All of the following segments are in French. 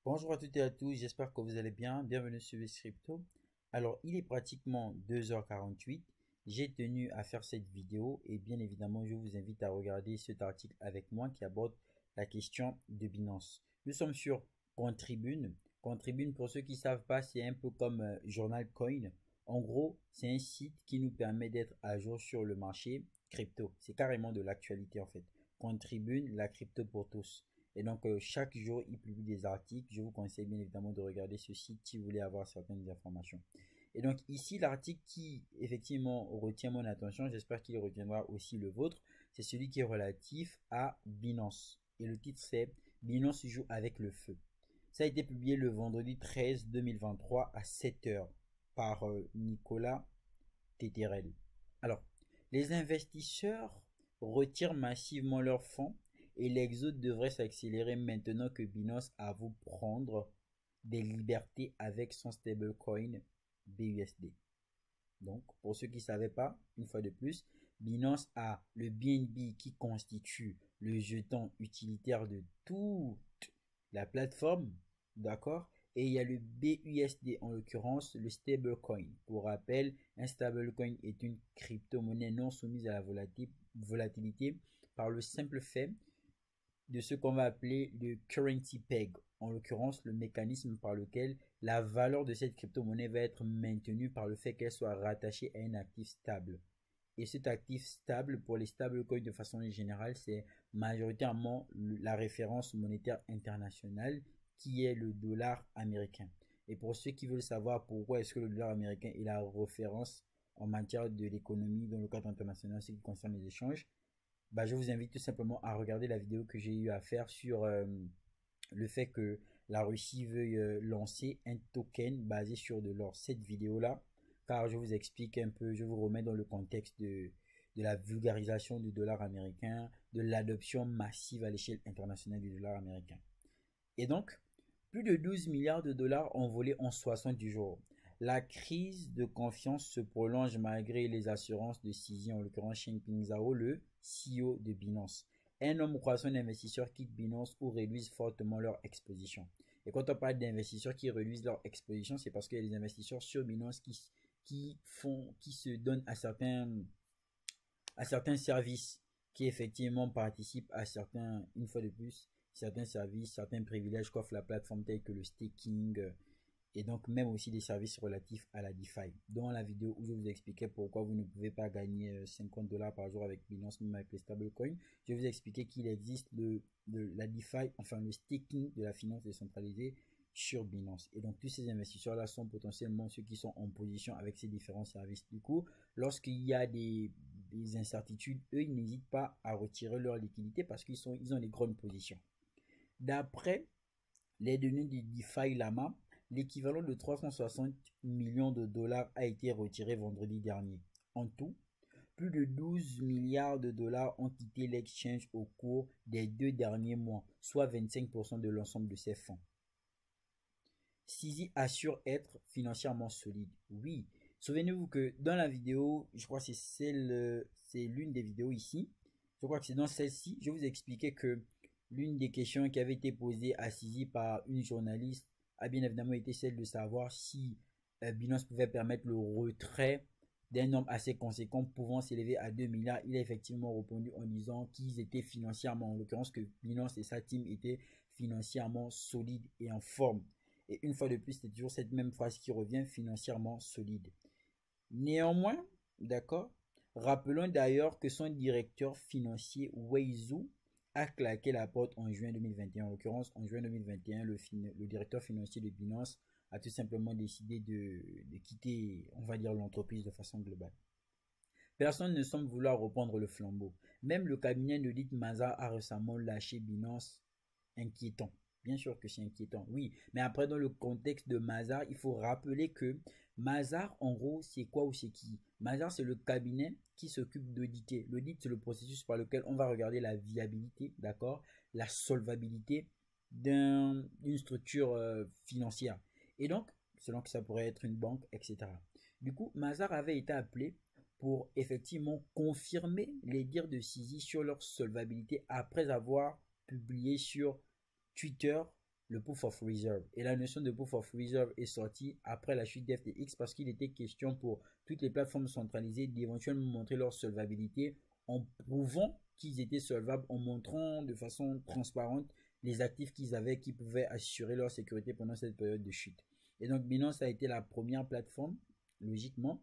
Bonjour à toutes et à tous, j'espère que vous allez bien. Bienvenue sur Crypto. Alors, il est pratiquement 2h48. J'ai tenu à faire cette vidéo et bien évidemment, je vous invite à regarder cet article avec moi qui aborde la question de Binance. Nous sommes sur Contribune. Contribune, pour ceux qui ne savent pas, c'est un peu comme Journal Coin. En gros, c'est un site qui nous permet d'être à jour sur le marché crypto. C'est carrément de l'actualité en fait. Contribune, la crypto pour tous. Et donc, chaque jour, il publie des articles. Je vous conseille bien évidemment de regarder ce site si vous voulez avoir certaines informations. Et donc, ici, l'article qui, effectivement, retient mon attention, j'espère qu'il retiendra aussi le vôtre, c'est celui qui est relatif à Binance. Et le titre, c'est Binance joue avec le feu. Ça a été publié le vendredi 13 2023 à 7h par Nicolas Teterel. Alors, les investisseurs retirent massivement leurs fonds et l'exode devrait s'accélérer maintenant que Binance avoue prendre des libertés avec son stablecoin BUSD. Donc, pour ceux qui ne savaient pas, une fois de plus, Binance a le BNB qui constitue le jeton utilitaire de toute la plateforme, d'accord? Et il y a le BUSD, en l'occurrence le stablecoin. Pour rappel, un stablecoin est une crypto-monnaie non soumise à la volatilité par le simple fait de ce qu'on va appeler le currency peg, en l'occurrence le mécanisme par lequel la valeur de cette crypto-monnaie va être maintenue par le fait qu'elle soit rattachée à un actif stable. Et cet actif stable, pour les stablecoins de façon générale, c'est majoritairement la référence monétaire internationale qui est le dollar américain. Et pour ceux qui veulent savoir pourquoi est-ce que le dollar américain est la référence en matière de l'économie dans le cadre international, ce qui concerne les échanges, je vous invite tout simplement à regarder la vidéo que j'ai eu à faire sur le fait que la Russie veuille lancer un token basé sur de l'or. Cette vidéo-là, car je vous explique un peu, je vous remets dans le contexte de la vulgarisation du dollar américain, de l'adoption massive à l'échelle internationale du dollar américain. Et donc, plus de 12 milliards de dollars envolés en 70 jours. La crise de confiance se prolonge malgré les assurances de Sisi, en l'occurrence Changpeng Zhao, le CEO de Binance. Un nombre croissant d'investisseurs quittent Binance ou réduisent fortement leur exposition. Et quand on parle d'investisseurs qui réduisent leur exposition, c'est parce qu'il y a des investisseurs sur Binance qui se donnent à certains services, qui effectivement participent à certains, une fois de plus, certains services, certains privilèges qu'offre la plateforme tels que le staking et donc même aussi des services relatifs à la DeFi. Dans la vidéo où je vous expliquais pourquoi vous ne pouvez pas gagner 50 dollars par jour avec Binance, même avec les stablecoins, je vais vous expliquer qu'il existe la DeFi, enfin le staking de la finance décentralisée sur Binance. Et donc tous ces investisseurs-là sont potentiellement ceux qui sont en position avec ces différents services. Du coup, lorsqu'il y a des incertitudes, eux, ils n'hésitent pas à retirer leur liquidité parce qu'ils ont des grandes positions. D'après les données de DeFi Lama, l'équivalent de 360 millions de dollars a été retiré vendredi dernier. En tout, plus de 12 milliards de dollars ont quitté l'exchange au cours des 2 derniers mois, soit 25% de l'ensemble de ces fonds. Sisi assure être financièrement solide. Oui, souvenez-vous que dans la vidéo, je crois que c'est l'une des vidéos ici, je crois que c'est dans celle-ci, je vous expliquais que l'une des questions qui avait été posée à Sisi par une journaliste a bien évidemment été celle de savoir si Binance pouvait permettre le retrait d'un nombre assez conséquent pouvant s'élever à 2 milliards. Il a effectivement répondu en disant qu'ils étaient financièrement, en l'occurrence que Binance et sa team étaient financièrement solides et en forme. Et une fois de plus, c'est toujours cette même phrase qui revient, financièrement solide. Néanmoins, d'accord, rappelons d'ailleurs que son directeur financier Wei Zhu a claqué la porte en juin 2021. En l'occurrence, en juin 2021, le directeur financier de Binance a tout simplement décidé de quitter, on va dire, l'entreprise de façon globale. Personne ne semble vouloir reprendre le flambeau. Même le cabinet d'audit Mazars a récemment lâché Binance, inquiétant. Bien sûr que c'est inquiétant, oui. Mais après, dans le contexte de Mazars, il faut rappeler que Mazars, en gros, c'est quoi ou c'est qui? Mazars, c'est le cabinet qui s'occupe d'auditer. L'audit, c'est le processus par lequel on va regarder la viabilité, d'accord, la solvabilité d'une structure financière. Et donc, selon que ça pourrait être une banque, etc. Du coup, Mazars avait été appelé pour effectivement confirmer les dires de Sisi sur leur solvabilité après avoir publié sur Twitter le Proof of Reserve. Et la notion de Proof of Reserve est sortie après la chute d'FTX parce qu'il était question pour toutes les plateformes centralisées d'éventuellement montrer leur solvabilité en prouvant qu'ils étaient solvables, en montrant de façon transparente les actifs qu'ils avaient qui pouvaient assurer leur sécurité pendant cette période de chute. Et donc Binance a été la première plateforme, logiquement,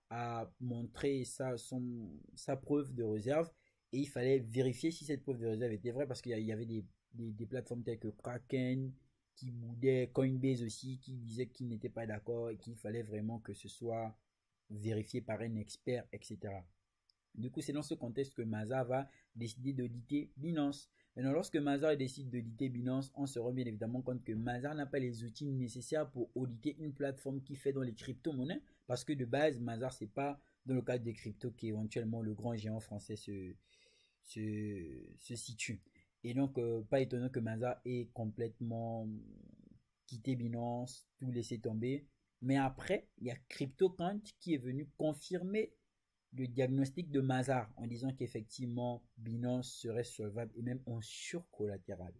à montrer sa preuve de réserve. Et il fallait vérifier si cette preuve de réserve était vraie parce qu'il y avait des plateformes telles que Kraken qui boudaient, Coinbase aussi qui disaient qu'ils n'étaient pas d'accord et qu'il fallait vraiment que ce soit vérifié par un expert, etc. Du coup, c'est dans ce contexte que Mazars va décider d'auditer Binance. Maintenant, lorsque Mazars décide d'auditer Binance, on se rend bien évidemment compte que Mazars n'a pas les outils nécessaires pour auditer une plateforme qui fait dans les crypto-monnaies. Parce que de base, Mazars, c'est pas dans le cadre des cryptos qu'éventuellement le grand géant français se situe. Et donc, pas étonnant que Mazars ait complètement quitté Binance, tout laissé tomber. Mais après, il y a CryptoQuant qui est venu confirmer le diagnostic de Mazars en disant qu'effectivement Binance serait solvable et même en surcollatéral.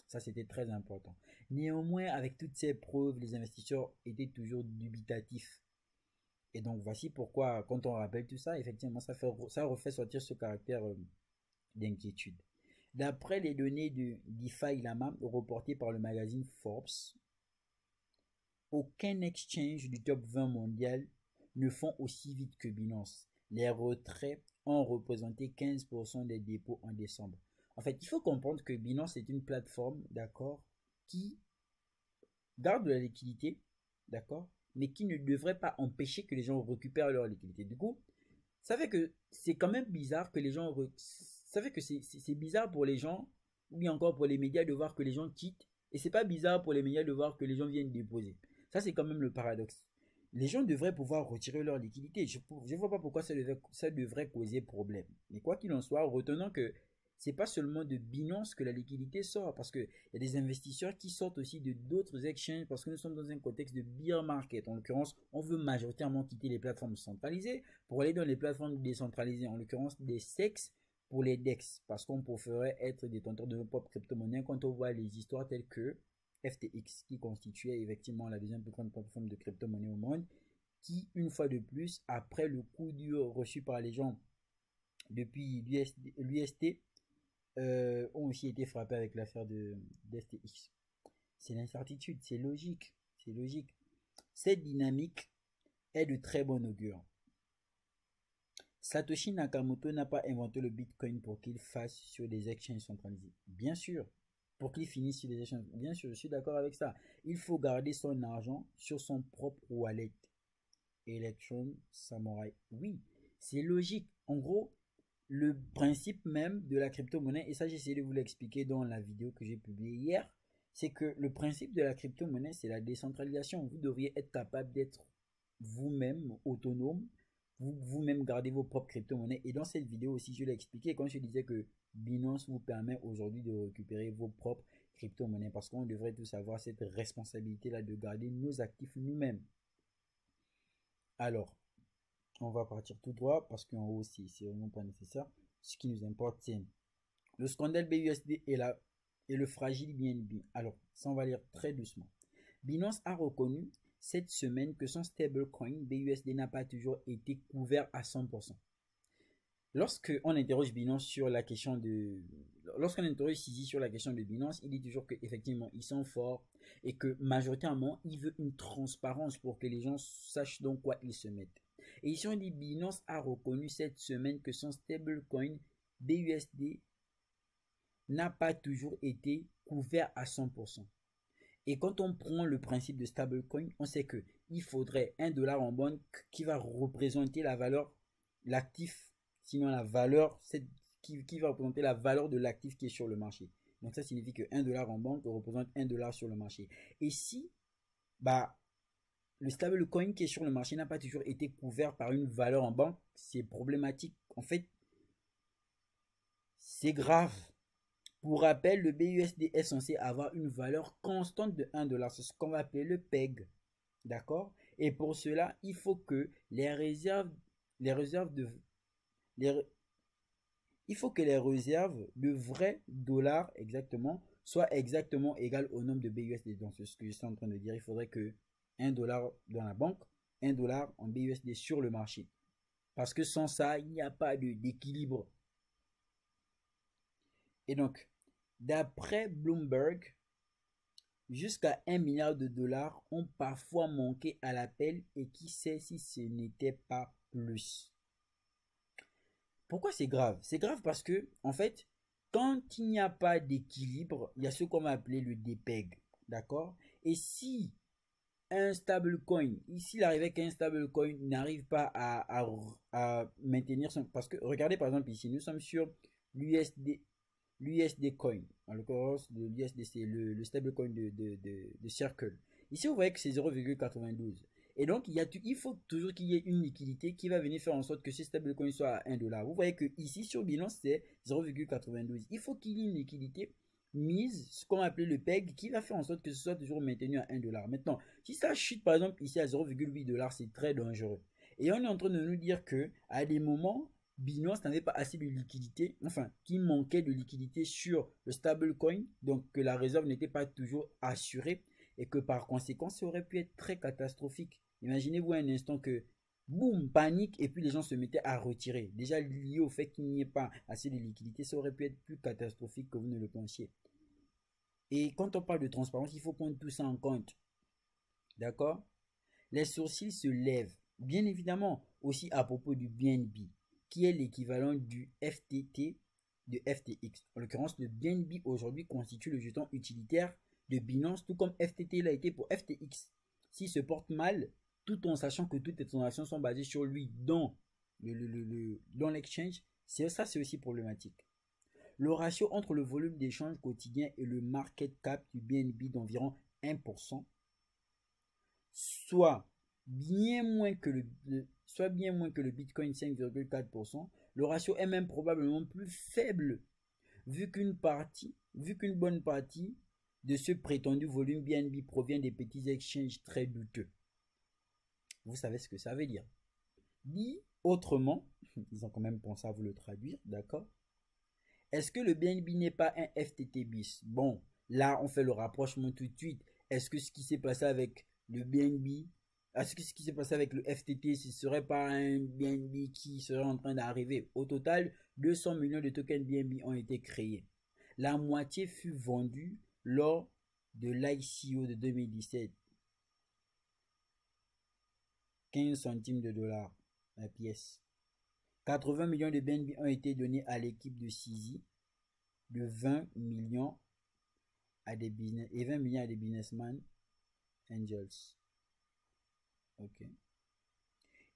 Ça, c'était très important. Néanmoins, avec toutes ces preuves, les investisseurs étaient toujours dubitatifs. Et donc, voici pourquoi, quand on rappelle tout ça, effectivement, ça refait sortir ce caractère d'inquiétude. D'après les données de DeFi Lama reportées par le magazine Forbes, aucun exchange du top 20 mondial ne font aussi vite que Binance. Les retraits ont représenté 15% des dépôts en décembre. En fait, il faut comprendre que Binance est une plateforme, d'accord, qui garde de la liquidité, d'accord, mais qui ne devrait pas empêcher que les gens récupèrent leur liquidité. Du coup, ça fait que c'est quand même bizarre que les gens... Ça fait que c'est bizarre pour les gens, ou bien encore pour les médias, de voir que les gens quittent. Et c'est pas bizarre pour les médias de voir que les gens viennent déposer. Ça, c'est quand même le paradoxe. Les gens devraient pouvoir retirer leur liquidité. Je ne vois pas pourquoi ça devrait causer problème. Mais quoi qu'il en soit, retenons que c'est pas seulement de Binance que la liquidité sort, parce qu'il y a des investisseurs qui sortent aussi de d'autres exchanges, parce que nous sommes dans un contexte de bear market. En l'occurrence, on veut majoritairement quitter les plateformes centralisées pour aller dans les plateformes décentralisées, en l'occurrence des SEX pour les DEX, parce qu'on préférerait être détenteur de nos propres crypto-monnaies quand on voit les histoires telles que FTX, qui constituait effectivement la deuxième plus grande plateforme de crypto-monnaie au monde, qui, une fois de plus, après le coup dur reçu par les gens depuis l'UST, ont aussi été frappés avec l'affaire d'FTX. C'est l'incertitude, c'est logique, c'est logique. Cette dynamique est de très bon augure. Satoshi Nakamoto n'a pas inventé le Bitcoin pour qu'il fasse sur des exchanges centralisés. Bien sûr, pour qu'il finisse sur des exchanges. Bien sûr, je suis d'accord avec ça. Il faut garder son argent sur son propre wallet. Electron Samurai. Oui, c'est logique. En gros, le principe même de la crypto-monnaie, et ça j'ai essayé de vous l'expliquer dans la vidéo que j'ai publiée hier, c'est que le principe de la crypto-monnaie, c'est la décentralisation. Vous devriez être capable d'être vous-même autonome, vous-même garder vos propres crypto-monnaies. Et dans cette vidéo aussi, je l'ai expliqué quand je disais que Binance vous permet aujourd'hui de récupérer vos propres crypto-monnaies, parce qu'on devrait tous avoir cette responsabilité-là de garder nos actifs nous-mêmes. Alors, on va partir tout droit parce qu'en haut, c'est vraiment pas nécessaire. Ce qui nous importe, c'est le scandale BUSD et le fragile BNB. Alors, ça, on va lire très doucement. Binance a reconnu cette semaine que son stablecoin BUSD n'a pas toujours été couvert à 100%. Lorsqu'on interroge Binance sur la question de... Lorsqu'on interroge Sisi sur la question de Binance, il dit toujours qu'effectivement, ils sont forts et que majoritairement, il veut une transparence pour que les gens sachent dans quoi ils se mettent. Et ici, on dit Binance a reconnu cette semaine que son stablecoin BUSD n'a pas toujours été couvert à 100%. Et quand on prend le principe de stablecoin, on sait que il faudrait $1 en banque qui va représenter la valeur, l'actif, sinon la valeur, qui va représenter la valeur de l'actif qui est sur le marché. Donc ça signifie que $1 en banque représente $1 sur le marché. Et si le stablecoin qui est sur le marché n'a pas toujours été couvert par une valeur en banque, c'est problématique. En fait, c'est grave. Pour rappel, le BUSD est censé avoir une valeur constante de $1. C'est ce qu'on va appeler le PEG. D'accord? Et pour cela, il faut que les réserves de vrais dollars exactement soit exactement égal au nombre de BUSD. Donc, c'est ce que je suis en train de dire. Il faudrait que $1 dans la banque, $1 en BUSD sur le marché. Parce que sans ça, il n'y a pas d'équilibre. Et donc, d'après Bloomberg, jusqu'à $1 milliard ont parfois manqué à l'appel et qui sait si ce n'était pas plus. Pourquoi c'est grave? C'est grave parce que, en fait, quand il n'y a pas d'équilibre, il y a ce qu'on va appeler le DPEG. D'accord? Et si un stablecoin, ici il arrivait qu'un stablecoin n'arrive pas à maintenir son... Parce que, regardez par exemple ici, nous sommes sur l'USD coin, en l'occurrence de l'USD, c'est le stablecoin de Circle. Ici, vous voyez que c'est 0,92. Et donc, il faut toujours qu'il y ait une liquidité qui va venir faire en sorte que ce stablecoin soit à $1. Vous voyez que ici, sur Binance, c'est 0,92. Il faut qu'il y ait une liquidité mise, ce qu'on appelle le PEG, qui va faire en sorte que ce soit toujours maintenu à $1. Maintenant, si ça chute par exemple ici à 0,8$, c'est très dangereux. Et on est en train de nous dire que à des moments, Binance n'avait pas assez de liquidité, enfin, qui manquait de liquidité sur le stablecoin, donc que la réserve n'était pas toujours assurée et que par conséquent, ça aurait pu être très catastrophique. Imaginez-vous un instant que, boum, panique, et puis les gens se mettaient à retirer. Déjà lié au fait qu'il n'y ait pas assez de liquidité, ça aurait pu être plus catastrophique que vous ne le pensiez. Et quand on parle de transparence, il faut prendre tout ça en compte. D'accord? Les sourcils se lèvent. Bien évidemment, aussi à propos du BNB, qui est l'équivalent du FTT de FTX. En l'occurrence, le BNB aujourd'hui constitue le jeton utilitaire de Binance, tout comme FTT l'a été pour FTX. S'il se porte mal, tout en sachant que toutes les transactions sont basées sur lui dans l'exchange, ça c'est aussi problématique. Le ratio entre le volume d'échange quotidien et le market cap du BNB d'environ 1%, soit bien moins que le Bitcoin 5,4%, le ratio est même probablement plus faible vu qu'une bonne partie de ce prétendu volume BNB provient des petits exchanges très douteux. Vous savez ce que ça veut dire. Dit autrement, ils ont quand même pensé à vous le traduire, d'accord? Est-ce que le BNB n'est pas un FTT bis? Bon, là, on fait le rapprochement tout de suite. Est-ce que ce qui s'est passé avec le BNB, est-ce que ce qui s'est passé avec le FTT, ce ne serait pas un BNB qui serait en train d'arriver? Au total, 200 millions de tokens BNB ont été créés. La moitié fut vendue lors de l'ICO de 2017. 15 centimes de dollars la pièce. 80 millions de BNB ont été donnés à l'équipe de CZ, de 20 millions à des business et 20 millions à des businessmen angels. Ok.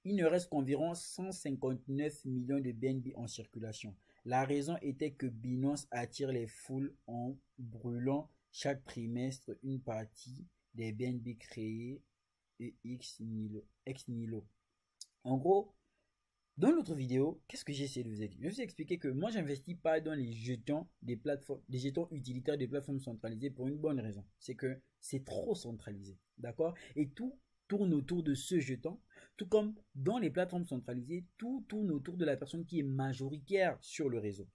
Il ne reste qu'environ 159 millions de BNB en circulation. La raison était que Binance attire les foules en brûlant chaque trimestre une partie des BNB créés et ex nihilo. En gros, dans l'autre vidéo, qu'est-ce que j'ai essayé de vous expliquer? Je vais vous expliquer que moi, j'investis pas dans les jetons des plateformes, des jetons utilitaires des plateformes centralisées pour une bonne raison. C'est que c'est trop centralisé. D'accord? Et tout tourne autour de ce jeton. Tout comme dans les plateformes centralisées, tout tourne autour de la personne qui est majoritaire sur le réseau.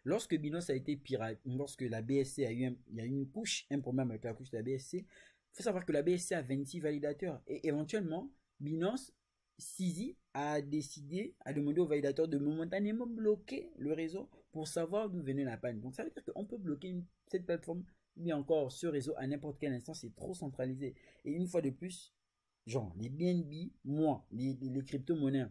Lorsque Binance a été piraté, lorsque la BSC a eu il y a eu un problème avec la couche de la BSC, il faut savoir que la BSC a 26 validateurs. Et éventuellement, Binance CZ a demandé aux validateurs de momentanément bloquer le réseau pour savoir d'où venait la panne. Donc ça veut dire qu'on peut bloquer cette plateforme, mais encore ce réseau à n'importe quel instant, c'est trop centralisé. Et une fois de plus, genre les BNB, les crypto-monnaies,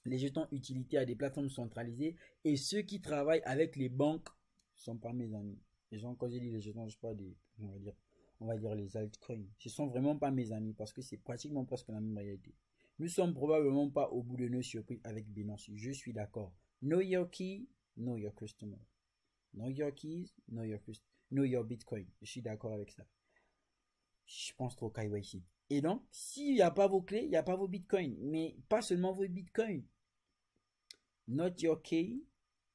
les jetons utilitaires des plateformes centralisées et ceux qui travaillent avec les banques ne sont pas mes amis. Les gens, quand j'ai dit les jetons, je parle des, on va dire les altcoins. Ce ne sont vraiment pas mes amis parce que c'est pratiquement presque la même réalité. Nous ne sommes probablement pas au bout de nos surprises avec Binance. Je suis d'accord. Know your key, know your customer. Know your keys, know your Bitcoin. Je suis d'accord avec ça. Je pense trop KYC. Et donc, s'il n'y a pas vos clés, il n'y a pas vos Bitcoins. Mais pas seulement vos Bitcoins. Not your key,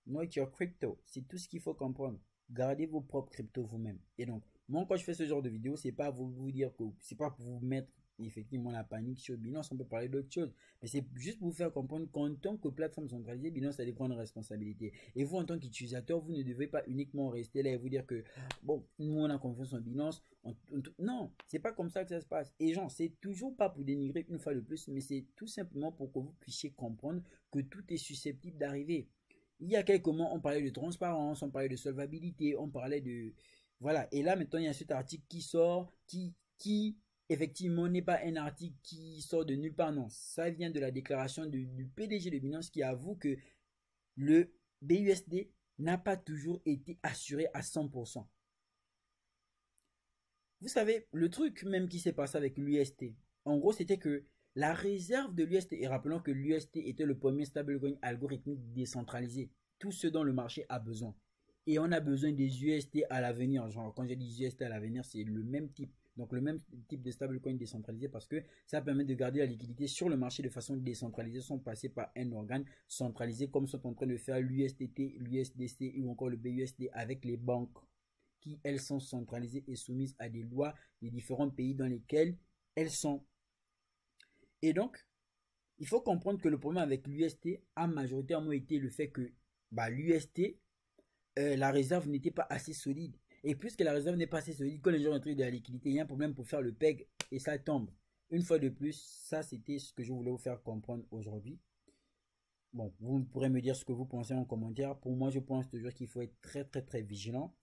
not your crypto. C'est tout ce qu'il faut comprendre. Gardez vos propres cryptos vous-même. Et donc, moi, quand je fais ce genre de vidéo, c'est pas vous dire que c'est pas pour vous mettre effectivement la panique sur Binance, on peut parler d'autres choses. Mais c'est juste pour vous faire comprendre qu'en tant que plateforme centralisée, Binance a des grandes responsabilités. Et vous, en tant qu'utilisateur, vous ne devez pas uniquement rester là et vous dire que, bon, nous, on a confiance en Binance. Non, c'est pas comme ça que ça se passe. Et genre, c'est toujours pas pour dénigrer une fois de plus, mais c'est tout simplement pour que vous puissiez comprendre que tout est susceptible d'arriver. Il y a quelques mois, on parlait de transparence, on parlait de solvabilité, on parlait de... Voilà, et là maintenant, il y a cet article qui sort, qui effectivement n'est pas un article qui sort de nulle part, non. Ça vient de la déclaration du PDG de Binance qui avoue que le BUSD n'a pas toujours été assuré à 100%. Vous savez, le truc même qui s'est passé avec l'UST, en gros, c'était que la réserve de l'UST, et rappelons que l'UST était le premier stablecoin algorithmique décentralisé, tout ce dont le marché a besoin. Et on a besoin des UST à l'avenir. Genre, quand je dis UST à l'avenir, c'est le même type. Donc, le même type de stablecoin décentralisé parce que ça permet de garder la liquidité sur le marché de façon décentralisée sans passer par un organe centralisé comme sont en train de faire l'USTT, l'USDC ou encore le BUSD avec les banques qui, elles, sont centralisées et soumises à des lois des différents pays dans lesquels elles sont. Et donc, il faut comprendre que le problème avec l'UST a majoritairement été le fait que l'UST, la réserve n'était pas assez solide. Et puisque la réserve n'est pas assez solide, quand les gens rentrent de la liquidité, il y a un problème pour faire le PEG et ça tombe. Une fois de plus, ça c'était ce que je voulais vous faire comprendre aujourd'hui. Bon, vous pourrez me dire ce que vous pensez en commentaire. Pour moi, je pense toujours qu'il faut être très vigilant.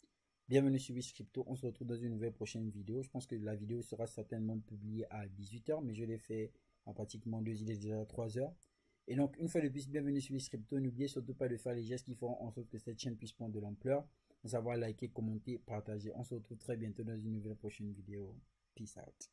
Bienvenue sur Crypto, on se retrouve dans une nouvelle prochaine vidéo. Je pense que la vidéo sera certainement publiée à 18 h, mais je l'ai fait à pratiquement 2 il est déjà 3 h. Et donc, une fois de plus, bienvenue sur Crypto. N'oubliez surtout pas de faire les gestes qui feront en sorte que cette chaîne puisse prendre de l'ampleur. De savoir liker, commenter, partager. On se retrouve très bientôt dans une nouvelle prochaine vidéo. Peace out.